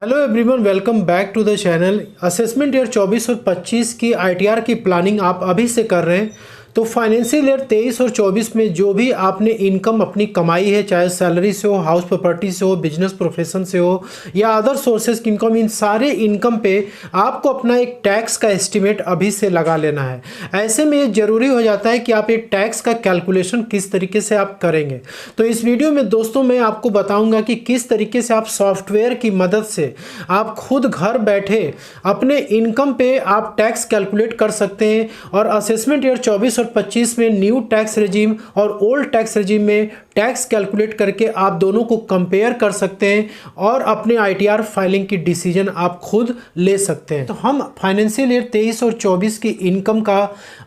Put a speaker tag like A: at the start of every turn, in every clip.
A: Hello everyone, welcome back to the channel. Assessment year 24 और 25 की ITR की planning आप अभी से कर रहे हैं तो फाइनेंशियल ईयर 23 और 24 में जो भी आपने इनकम अपनी कमाई है, चाहे सैलरी से हो, हाउस प्रॉपर्टी से हो, बिजनेस प्रोफेशन से हो या अदर सोर्सेज की इनकम, इन सारे इनकम पे आपको अपना एक टैक्स का एस्टिमेट अभी से लगा लेना है। ऐसे में ये ज़रूरी हो जाता है कि आप एक टैक्स का कैलकुलेशन किस तरीके से आप करेंगे। तो इस वीडियो में दोस्तों मैं आपको बताऊंगा कि किस तरीके से आप सॉफ्टवेयर की मदद से आप खुद घर बैठे अपने इनकम पे आप टैक्स कैलकुलेट कर सकते हैं और असेसमेंट ईयर 24 और 25 में न्यू टैक्स रेजिम और ओल्ड टैक्स रेजिम में टैक्स कैलकुलेट करके आप दोनों को कंपेयर कर सकते हैं और अपने आईटीआर फाइलिंग की डिसीजन आप खुद ले सकते हैं। तो हम फाइनेंशियल ईयर 23 और 24 की इनकम का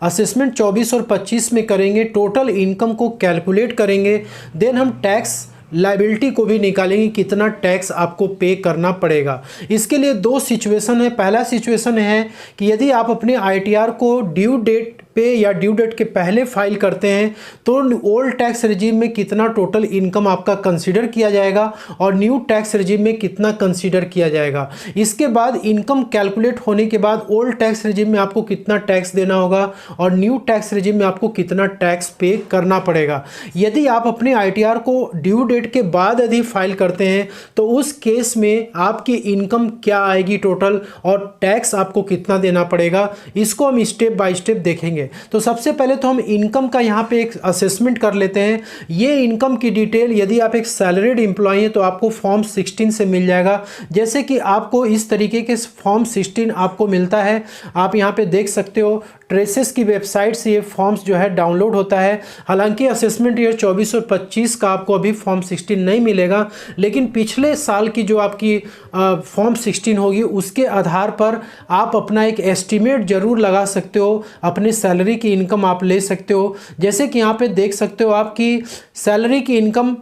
A: असेसमेंट 24 और 25 में करेंगे, टोटल इनकम को कैलकुलेट करेंगे, देन हम टैक्स लायबिलिटी को भी निकालेंगे, कितना टैक्स आपको पे करना पड़ेगा। इसके लिए दो सिचुएशन है। पहला सिचुएशन है कि यदि आप अपने आईटीआर को ड्यू डेट पे या ड्यू डेट के पहले फाइल करते हैं तो ओल्ड टैक्स रेजिम में कितना टोटल इनकम आपका कंसीडर किया जाएगा और न्यू टैक्स रेजिम में कितना कंसीडर किया जाएगा। इसके बाद इनकम कैलकुलेट होने के बाद ओल्ड टैक्स रेजिम में आपको कितना टैक्स देना होगा और न्यू टैक्स रेजिम में आपको कितना टैक्स पे करना पड़ेगा। यदि आप अपने आईटीआर को ड्यू डेट के बाद यदि फाइल करते हैं तो उस केस में आपकी इनकम क्या आएगी टोटल और टैक्स आपको कितना देना पड़ेगा, इसको हम स्टेप बाय स्टेप देखेंगे। तो सबसे पहले तो हम इनकम का यहाँ पे एक असेसमेंट कर लेते हैं। ये इनकम की डिटेल यदि आप एक सैलरीड एम्प्लॉय हैं तो आपको फॉर्म 16 से मिल जाएगा। जैसे कि आपको इस तरीके के फॉर्म 16 आपको मिलता है, आप यहाँ पे देख सकते हो। ट्रेसेस की वेबसाइट से ये फॉर्म्स जो है डाउनलोड होता है। हालांकि असेसमेंट ईयर 24 और 25 का आपको अभी फॉर्म 16 नहीं मिलेगा, लेकिन पिछले साल की जो आपकी फॉर्म 16 होगी उसके आधार पर आप अपना एक एस्टीमेट ज़रूर लगा सकते हो, अपने सैलरी की इनकम आप ले सकते हो। जैसे कि यहाँ पे देख सकते हो आपकी सैलरी की इनकम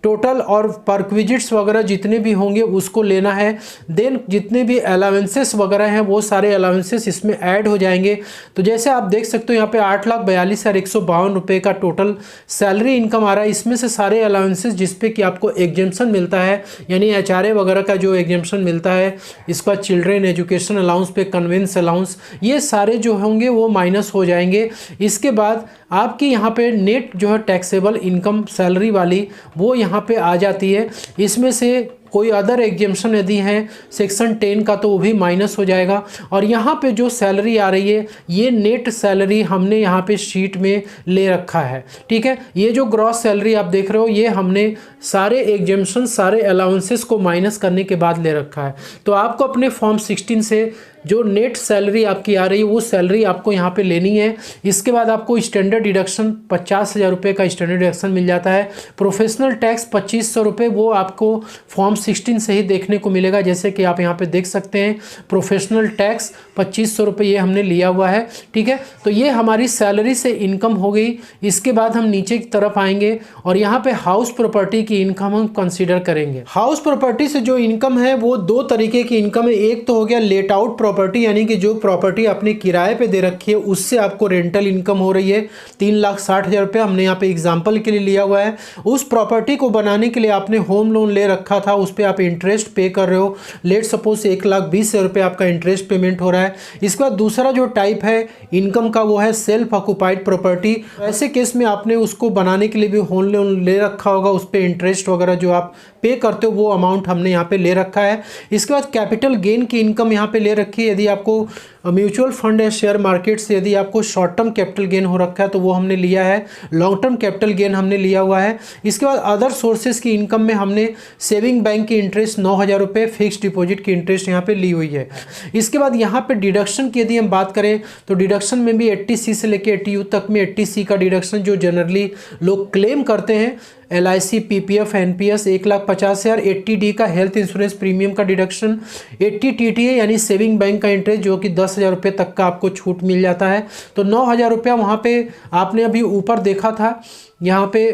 A: टोटल और परक्विजिट्स वगैरह जितने भी होंगे उसको लेना है। देन जितने भी अलाउंसेस वगैरह हैं वो सारे अलाउंसेस इसमें ऐड हो जाएंगे। तो जैसे आप देख सकते हो यहाँ पे 8,42,152 रुपये का टोटल सैलरी इनकम आ रहा है। इसमें से सारे अलाउंसेस जिसपे कि आपको एग्जेम्पशन मिलता है, यानी एचआरए वगैरह का जो एग्जेम्पशन मिलता है, इसका चिल्ड्रेन एजुकेशन अलाउंस पे कन्वेंस अलाउंस, ये सारे जो होंगे वो माइनस हो जाएंगे। इसके बाद आपकी यहाँ पे नेट जो है टैक्सेबल इनकम सैलरी वाली वो यहाँ पे आ जाती है। इसमें से कोई अदर एग्जेम्पशन यदि है सेक्शन 10 का तो वो भी माइनस हो जाएगा। और यहाँ पे जो सैलरी आ रही है ये नेट सैलरी हमने यहाँ पे शीट में ले रखा है, ठीक है। ये जो ग्रॉस सैलरी आप देख रहे हो ये हमने सारे एग्जेम्पशन सारे अलाउंसेस को माइनस करने के बाद ले रखा है। तो आपको अपने फॉर्म 16 से जो नेट सैलरी आपकी आ रही है वो सैलरी आपको यहाँ पे लेनी है। इसके बाद आपको स्टैंडर्ड डिडक्शन 50,000 रुपये का स्टैंडर्ड डिडक्शन मिल जाता है। प्रोफेशनल टैक्स 2,500 रुपये वो आपको फॉर्म 16 से ही देखने को मिलेगा। जैसे कि आप यहाँ पे देख सकते हैं प्रोफेशनल टैक्स 2,500 रुपये ये हमने लिया हुआ है, ठीक है। तो ये हमारी सैलरी से इनकम हो गई। इसके बाद हम नीचे की तरफ आएंगे और यहाँ पे हाउस प्रॉपर्टी की इनकम हम कंसिडर करेंगे। हाउस प्रॉपर्टी से जो इनकम है वो दो तरीके की इनकम है। एक तो हो गया लेट आउट प्रॉपर्टी, यानी कि जो प्रॉपर्टी आपने किराए पे दे रखी है उससे आपको रेंटल इनकम हो रही है। 3,60,000 रुपये हमने यहाँ पे एग्जाम्पल के लिए लिया हुआ है। उस प्रॉपर्टी को बनाने के लिए आपने होम लोन ले रखा था, उस पर आप इंटरेस्ट पे कर रहे हो। लेट सपोज 1,20,000 रुपये आपका इंटरेस्ट पेमेंट हो रहा है। इसके बाद दूसरा जो टाइप है इनकम का वो है सेल्फ ऑक्यूपाइड प्रॉपर्टी। ऐसे केस में आपने उसको बनाने के लिए भी होम लोन ले रखा होगा, उस पर इंटरेस्ट वगैरह जो आप पे करते हो वो अमाउंट हमने यहाँ पे ले रखा है। इसके बाद कैपिटल गेन की इनकम यहाँ पे ले रखी है। यदि आपको म्यूचुअल फंड या शेयर मार्केट से यदि आपको शॉर्ट टर्म कैपिटल गेन हो रखा है तो वो हमने लिया है। लॉन्ग टर्म कैपिटल गेन हमने लिया हुआ है। इसके बाद अदर सोर्सेज की इनकम में हमने सेविंग बैंक की इंटरेस्ट 9,000 रुपये, फिक्स डिपॉजिट की इंटरेस्ट यहाँ पे ली हुई है। इसके बाद यहाँ पे डिडक्शन की यदि हम बात करें तो डिडक्शन में भी 80C से लेकर 80U तक में 80C का डिडक्शन जो जनरली लोग क्लेम करते हैं, LIC, PPF, NPS 1,50,000, 80D का हेल्थ इंश्योरेंस प्रीमियम का डिडक्शन, 80 TTA यानी सेविंग बैंक का इंटरेस्ट जो कि 10,000 रुपये तक का आपको छूट मिल जाता है। तो 9,000 रुपया वहाँ पे आपने अभी ऊपर देखा था, यहाँ पे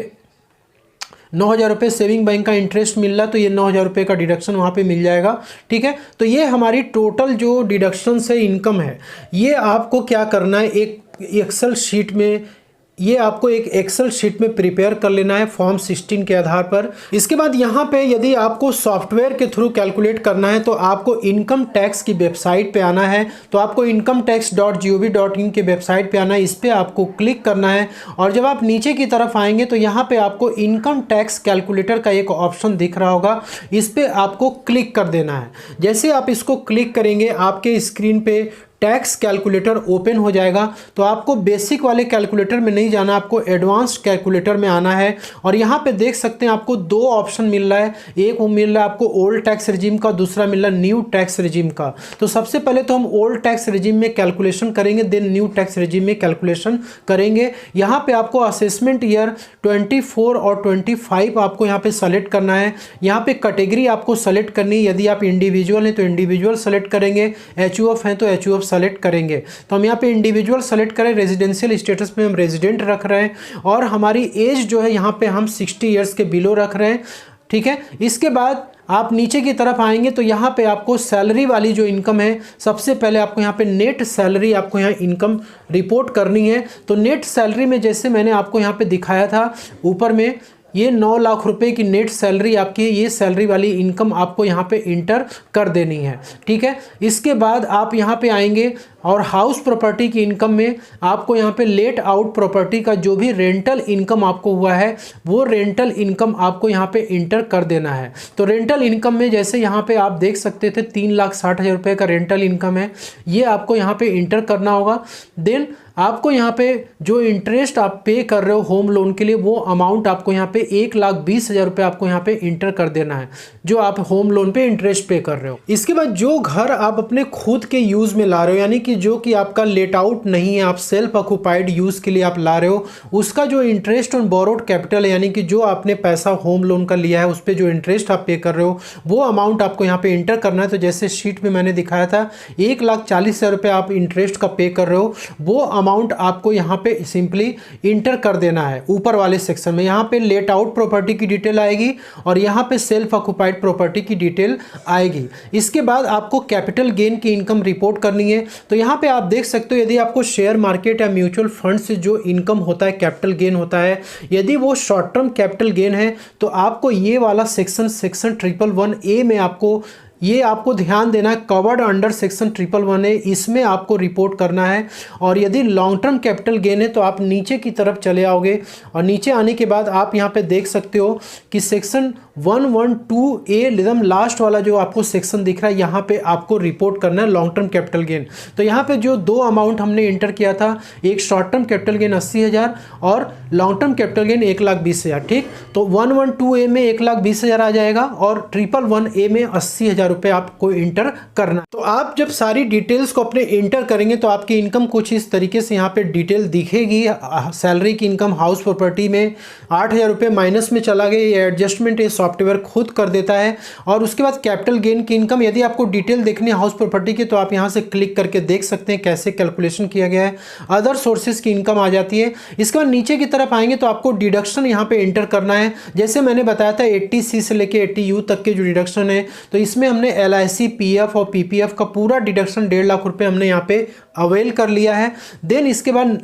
A: 9,000 रुपये सेविंग बैंक का इंटरेस्ट मिल रहा है तो ये 9,000 रुपये का डिडक्शन वहाँ पे मिल जाएगा, ठीक है। तो ये हमारी टोटल जो डिडक्शन से इनकम है ये आपको क्या करना है, एक एक्सेल शीट में ये आपको एक एक्सेल शीट में प्रिपेयर कर लेना है फॉर्म 16 के आधार पर। इसके बाद यहाँ पे यदि आपको सॉफ्टवेयर के थ्रू कैलकुलेट करना है तो आपको इनकम टैक्स की वेबसाइट पे आना है। तो आपको incometax.gov.in की वेबसाइट पे आना है, इस पर आपको क्लिक करना है और जब आप नीचे की तरफ आएंगे तो यहाँ पे आपको इनकम टैक्स कैलकुलेटर का एक ऑप्शन दिख रहा होगा, इस पर आपको क्लिक कर देना है। जैसे आप इसको क्लिक करेंगे आपके स्क्रीन पे टैक्स कैलकुलेटर ओपन हो जाएगा। तो आपको बेसिक वाले कैलकुलेटर में नहीं जाना, आपको एडवांस्ड कैलकुलेटर में आना है और यहाँ पे देख सकते हैं आपको दो ऑप्शन मिल रहा है, एक वो मिल रहा है आपको ओल्ड टैक्स रिजीम का, दूसरा मिल रहा है न्यू टैक्स रिजीम का। तो सबसे पहले तो हम ओल्ड टैक्स रिजीम में कैलकुलेशन करेंगे, देन न्यू टैक्स रिजीम में कैलकुलेशन करेंगे। यहाँ पे आपको असेसमेंट ईयर 24 और 25 आपको यहाँ पे सेलेक्ट करना है। यहाँ पे कैटेगरी आपको सेलेक्ट करनी है, यदि आप इंडिविजुअल हैं तो इंडिविजुअल सेलेक्ट करेंगे, एचयूएफ हैं तो एचयूएफ सेलेक्ट करेंगे। तो हम यहाँ पे इंडिविजुअल सेलेक्ट करें, रेजिडेंशियल स्टेटस में हम रेजिडेंट रख रहे हैं और हमारी एज जो है यहाँ पे हम 60 ईयर्स के बिलो रख रहे हैं, ठीक है। इसके बाद आप नीचे की तरफ आएंगे तो यहाँ पे आपको सैलरी वाली जो इनकम है, सबसे पहले आपको यहाँ पे नेट सैलरी आपको यहाँ इनकम रिपोर्ट करनी है। तो नेट सैलरी में जैसे मैंने आपको यहाँ पे दिखाया था ऊपर में, ये 9 लाख रुपए की नेट सैलरी आपकी है, ये सैलरी वाली इनकम आपको यहाँ पे इंटर कर देनी है, ठीक है। इसके बाद आप यहाँ पे आएंगे और हाउस प्रॉपर्टी की इनकम में आपको यहाँ पे लेट आउट प्रॉपर्टी का जो भी रेंटल इनकम आपको हुआ है वो रेंटल इनकम आपको यहाँ पे इंटर कर देना है। तो रेंटल इनकम में जैसे यहाँ पे आप देख सकते थे 3,60,000 रुपये का रेंटल इनकम है, ये आपको यहाँ पे इंटर करना होगा। देन आपको यहाँ पे जो इंटरेस्ट आप पे कर रहे हो होम लोन के लिए वो अमाउंट आपको यहाँ पे 1,20,000 रुपये आपको यहाँ पे इंटर कर देना है, जो आप होम लोन पे इंटरेस्ट पे कर रहे हो। इसके बाद जो घर आप अपने खुद के यूज़ में ला रहे हो, यानी कि जो कि आपका लेट आउट नहीं है, आप सेल्फ ऑक्यूपाइड यूज़ के लिए आप ला रहे हो, उसका जो इंटरेस्ट ऑन बोरोड कैपिटल है, यानी कि जो आपने पैसा होम लोन का लिया है उस पर जो इंटरेस्ट आप पे कर रहे हो वो अमाउंट आपको यहाँ पे इंटर करना है। तो जैसे शीट में मैंने दिखाया था 1,40,000 रुपये आप इंटरेस्ट का पे कर रहे हो, वो अमाउंट आपको यहाँ पे सिंपली इंटर कर देना है ऊपर वाले सेक्शन में। यहाँ पे लेट आउट प्रॉपर्टी की डिटेल आएगी और यहाँ पे सेल्फ ऑक्यूपाइड प्रॉपर्टी की डिटेल आएगी। इसके बाद आपको कैपिटल गेन की इनकम रिपोर्ट करनी है। तो यहाँ पे आप देख सकते हो यदि आपको शेयर मार्केट या म्यूचुअल फंड से जो इनकम होता है, कैपिटल गेन होता है, यदि वो शॉर्ट टर्म कैपिटल गेन है तो आपको ये वाला सेक्शन 111A में आपको ध्यान देना है, कवर्ड अंडर सेक्शन 111A, इसमें आपको रिपोर्ट करना है। और यदि लॉन्ग टर्म कैपिटल गेन है तो आप नीचे की तरफ चले आओगे और नीचे आने के बाद आप यहाँ पे देख सकते हो कि सेक्शन 112A एकदम लास्ट वाला जो आपको सेक्शन दिख रहा है, यहाँ पे आपको रिपोर्ट करना है लॉन्ग टर्म कैपिटल गेन। तो यहाँ पे जो दो अमाउंट हमने इंटर किया था, एक शॉर्ट टर्म कैपिटल गेन 80,000 और लॉन्ग टर्म कैपिटल गेन 1,20,000, ठीक। तो 112A में 1,20,000 आ जाएगा और 111A में 80,000 रुपये आपको इंटर करना। तो आप जब सारी डिटेल्स को अपने इंटर करेंगे तो आपकी इनकम कुछ इस तरीके से यहाँ पे डिटेल दिखेगी। सैलरी की इनकम हाउस प्रॉपर्टी में 8,000 रुपये माइनस में चला गया, ये एडजस्टमेंट ये सॉफ्टवेयर खुद कर देता है। और उसके बाद कैपिटल गेन की इनकम, यदि आपको डिटेल देखनी है हाउस प्रॉपर्टी की तो आप यहाँ से क्लिक करके देख सकते हैं कैसे कैलकुलेशन किया गया है। अदर सोर्सेज की इनकम आ जाती है। इसके बाद नीचे की तरफ आएंगे तो आपको डिडक्शन यहाँ पे इंटर करना है। जैसे मैंने बताया था 80C से लेके 80U तक के जो डिडक्शन है, तो इसमें हमने LIC, PF और PPF का पूरा डिडक्शन 1.5 लाख रुपए हमने यहाँ पे अवेल कर लिया है। देन इसके बाद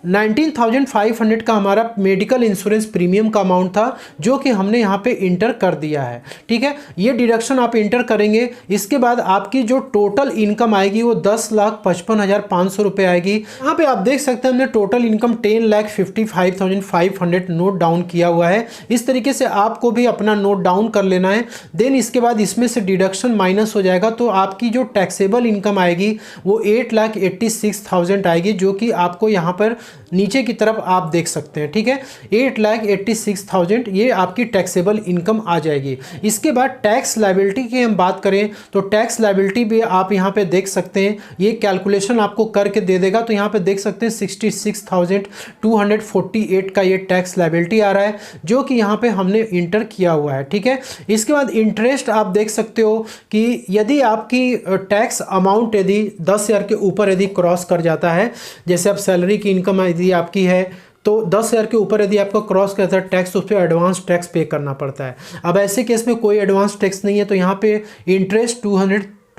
A: 19,500 का हमारा मेडिकल इंश्योरेंस प्रीमियम का अमाउंट था जो कि हमने यहाँ पे इंटर कर दिया है, ठीक है। ये डिडक्शन आप इंटर करेंगे। इसके बाद आपकी जो टोटल इनकम आएगी वो 10,55,500 रुपये आएगी। यहाँ पे आप देख सकते हैं हमने टोटल इनकम 10,55,500 नोट डाउन किया हुआ है। इस तरीके से आपको भी अपना नोट डाउन कर लेना है। देन इसके बाद इसमें से डिडक्शन माइनस हो जाएगा तो आपकी जो टैक्सेबल इनकम आएगी वो 8,86,000 आएगी, जो कि आपको यहाँ पर नीचे की तरफ आप देख सकते हैं, ठीक है। 8,86,000 ये आपकी टैक्सेबल इनकम आ जाएगी। इसके बाद टैक्स लायबिलिटी की हम बात करें तो टैक्स लायबिलिटी भी आप यहाँ पे देख सकते हैं, ये कैलकुलेशन आपको करके दे देगा। तो यहाँ पे देख सकते हैं 66,248 का ये टैक्स लायबिलिटी आ रहा है जो कि यहाँ पे हमने इंटर किया हुआ है, ठीक है। इसके बाद इंटरेस्ट आप देख सकते हो कि यदि आपकी टैक्स अमाउंट यदि 10,000 के ऊपर यदि क्रॉस कर जाता है, जैसे अब सैलरी की इनकम यदि आपकी है तो 10,000 के ऊपर यदि आपका क्रॉस करता है टैक्स, उस पर एडवांस टैक्स पे करना पड़ता है। अब ऐसे केस में कोई एडवांस टैक्स नहीं है तो यहाँ पे इंटरेस्ट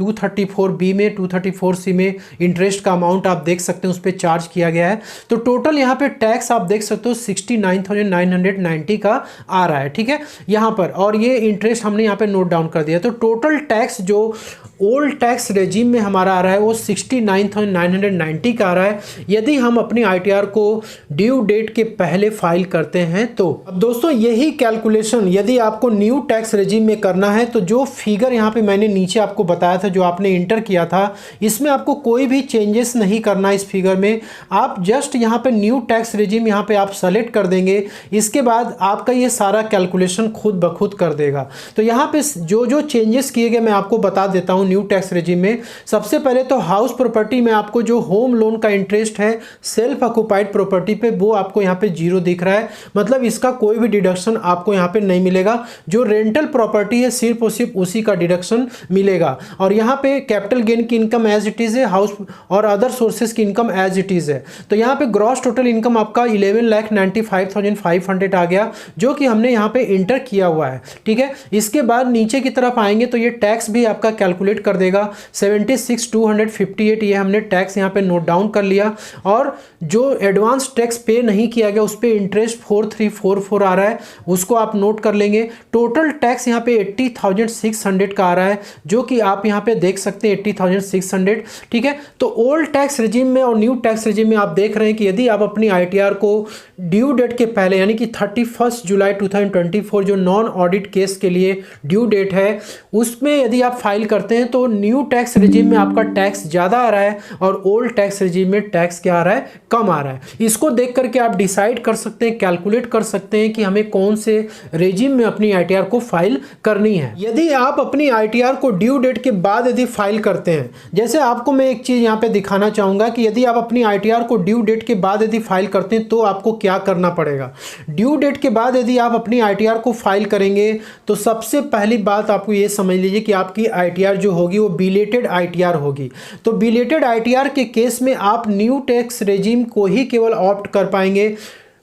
A: 234B में 234C में इंटरेस्ट का अमाउंट आप देख सकते हैं उस पर चार्ज किया गया है। तो टोटल यहाँ पे टैक्स आप देख सकते हो 69,990 का आ रहा है, ठीक है यहाँ पर, और ये इंटरेस्ट हमने यहाँ पे नोट डाउन कर दिया। तो टोटल टैक्स जो ओल्ड टैक्स रेजिम में हमारा आ रहा है वो 69,990 का आ रहा है यदि हम अपनी ITR को ड्यू डेट के पहले फाइल करते हैं तो। अब दोस्तों यही कैलकुलेशन यदि आपको न्यू टैक्स रेजिम में करना है तो जो फिगर यहाँ पे मैंने नीचे आपको बताया था, जो आपने इंटर किया था, इसमें आपको कोई भी चेंजेस नहीं करना इस फिगर में। आप जस्ट यहाँ पे न्यू टैक्स रेजिम यहाँ पे आप सेलेक्ट कर देंगे, इसके बाद आपका ये सारा कैलकुलेशन खुद ब खुद कर देगा। तो यहाँ पे जो जो चेंजेस किए गए मैं आपको बता देता हूँ न्यू टैक्स रेजिम में। सबसे पहले तो हाउस प्रॉपर्टी में आपको जो होम लोन का इंटरेस्ट है सेल्फ ऑक्युपाइड प्रॉपर्टी पे, वो आपको यहाँ पे 0 दिख रहा है, मतलब इसका कोई भी डिडक्शन आपको यहाँ पे नहीं मिलेगा। जो रेंटल प्रॉपर्टी है सिर्फ और सिर्फ उसी का डिडक्शन मिलेगा। और यहाँ पे कैपिटल गेन की इनकम एज इट इज है, हाउस और अदर सोर्सेज की इनकम एज इट इज है। तो यहाँ पे ग्रॉस टोटल इनकम आपका 11,95,500 आ गया, जो कि हमने यहाँ पे इंटर किया हुआ है, ठीक है। इसके बाद नीचे की तरफ आएंगे तो ये टैक्स भी आपका कैलकुलेट कर देगा 76,258, ये हमने टैक्स यहाँ पे नोट डाउन कर लिया। और जो एडवांस टैक्स पे नहीं किया गया उस पर इंटरेस्ट 4344 आ रहा है, उसको आप नोट कर लेंगे। टोटल टैक्स यहाँ पे 80,600 का आ रहा है, जो कि आप यहाँ पे देख सकते हैं 80,600, ठीक है। तो ओल्ड टैक्स रेजिम में और न्यू टैक्स रेजिम में आप देख रहे हैं कि यदि आप अपनी ITR को ड्यू डेट के पहले यानी कि 31 जुलाई 2024 जो नॉन ऑडिट केस के लिए ड्यू डेट है उसमें यदि आप फाइल करते हैं तो न्यू टैक्स रेजिम में आपका टैक्स ज़्यादा आ रहा है और ओल्ड टैक्स रेजिम में टैक्स क्या आ रहा है, कम आ रहा है। इसको देख करके आप डिसाइड कर सकते हैं, कैलकुलेट कर सकते हैं कि हमें कौन से रेजिम में अपनी ITR को फाइल करनी है। यदि आप अपनी ITR को ड्यू डेट के बाद यदि फाइल करते हैं, जैसे आपको मैं एक चीज़ यहाँ पे दिखाना चाहूँगा कि यदि आप अपनी ITR को ड्यू डेट के बाद यदि फाइल करते हैं तो आपको क्या करना पड़ेगा। ड्यू डेट के बाद यदि आप अपनी ITR को फाइल करेंगे तो सबसे पहली बात आपको ये समझ लीजिए कि आपकी ITR जो होगी वो बिलेटेड ITR होगी। तो बिलेटेड ITR के केस में आप न्यू टैक्स रेजिम को ही केवल ऑप्ट कर पाएंगे,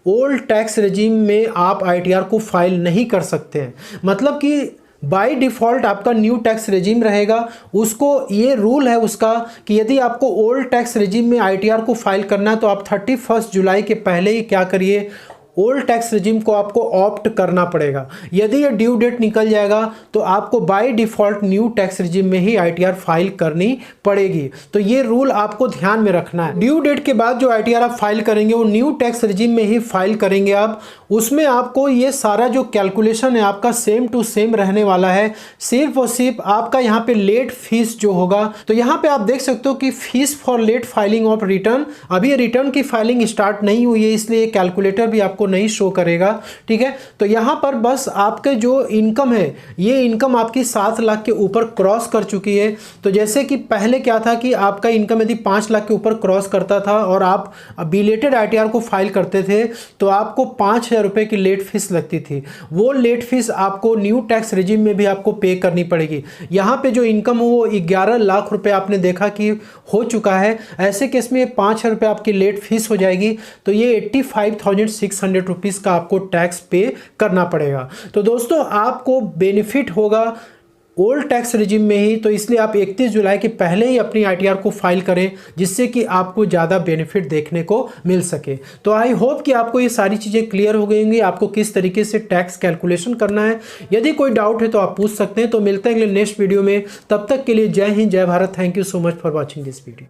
A: ओल्ड टैक्स रेजिम में आप ITR को फाइल नहीं कर सकते हैं। मतलब कि बाय डिफ़ॉल्ट आपका न्यू टैक्स रेजिम रहेगा, उसको ये रूल है उसका कि यदि आपको ओल्ड टैक्स रेजिम में ITR को फाइल करना है तो आप 31 जुलाई के पहले ही क्या करिए, ओल्ड टैक्स रेजिम को आपको ऑप्ट करना पड़ेगा। यदि ये ड्यू डेट निकल जाएगा तो आपको by default new tax regime में ही ITR फाइल करनी पड़ेगी। तो ये रूल आपको ध्यान में रखना है। ड्यू डेट के बाद जो ITR आप फाइल करेंगे वो न्यू टैक्स रेजिम में ही फाइल करेंगे आप। उसमें आपको ये सारा जो कैलकुलेशन है आपका सेम टू सेम रहने वाला है। सिर्फ और सिर्फ आपका यहाँ पे लेट फीस जो होगा, तो यहाँ पे आप देख सकते हो कि fees for late filing of return, अभी रिटर्न की फाइलिंग स्टार्ट नहीं हुई है इसलिए कैलकुलेटर भी आपको नहीं शो करेगा, ठीक है। तो यहाँ पर बस आपके जो इनकम है ये इनकम आपकी 7 लाख के ऊपर क्रॉस कर चुकी है। तो जैसे कि पहले क्या था कि आपका इनकम यदि 5 लाख के ऊपर क्रॉस करता था और आप बिलेटेड ITR को फाइल करते थे तो आपको 5,000 रुपये की लेट फीस लगती थी। वो लेट फीस आपको न्यू टैक्स रेजिम में भी आपको पे करनी पड़ेगी। यहाँ पे जो इनकम हो वो 11 लाख रुपए आपने देखा कि हो चुका है। ऐसे केस में 5,000 रुपये आपकी लेट फीस हो जाएगी, तो ये 85,600 रुपीज़ का आपको टैक्स पे करना पड़ेगा। तो दोस्तों आपको बेनिफिट होगा ओल्ड टैक्स रेजिम में ही, तो इसलिए आप 31 जुलाई के पहले ही अपनी ITR को फाइल करें जिससे कि आपको ज़्यादा बेनिफिट देखने को मिल सके। तो आई होप कि आपको ये सारी चीज़ें क्लियर हो गई होंगी, आपको किस तरीके से टैक्स कैलकुलेशन करना है। यदि कोई डाउट है तो आप पूछ सकते हैं। तो मिलते हैं अगले नेक्स्ट वीडियो में, तब तक के लिए जय हिंद, जय Bharat. Thank you so much for watching this video.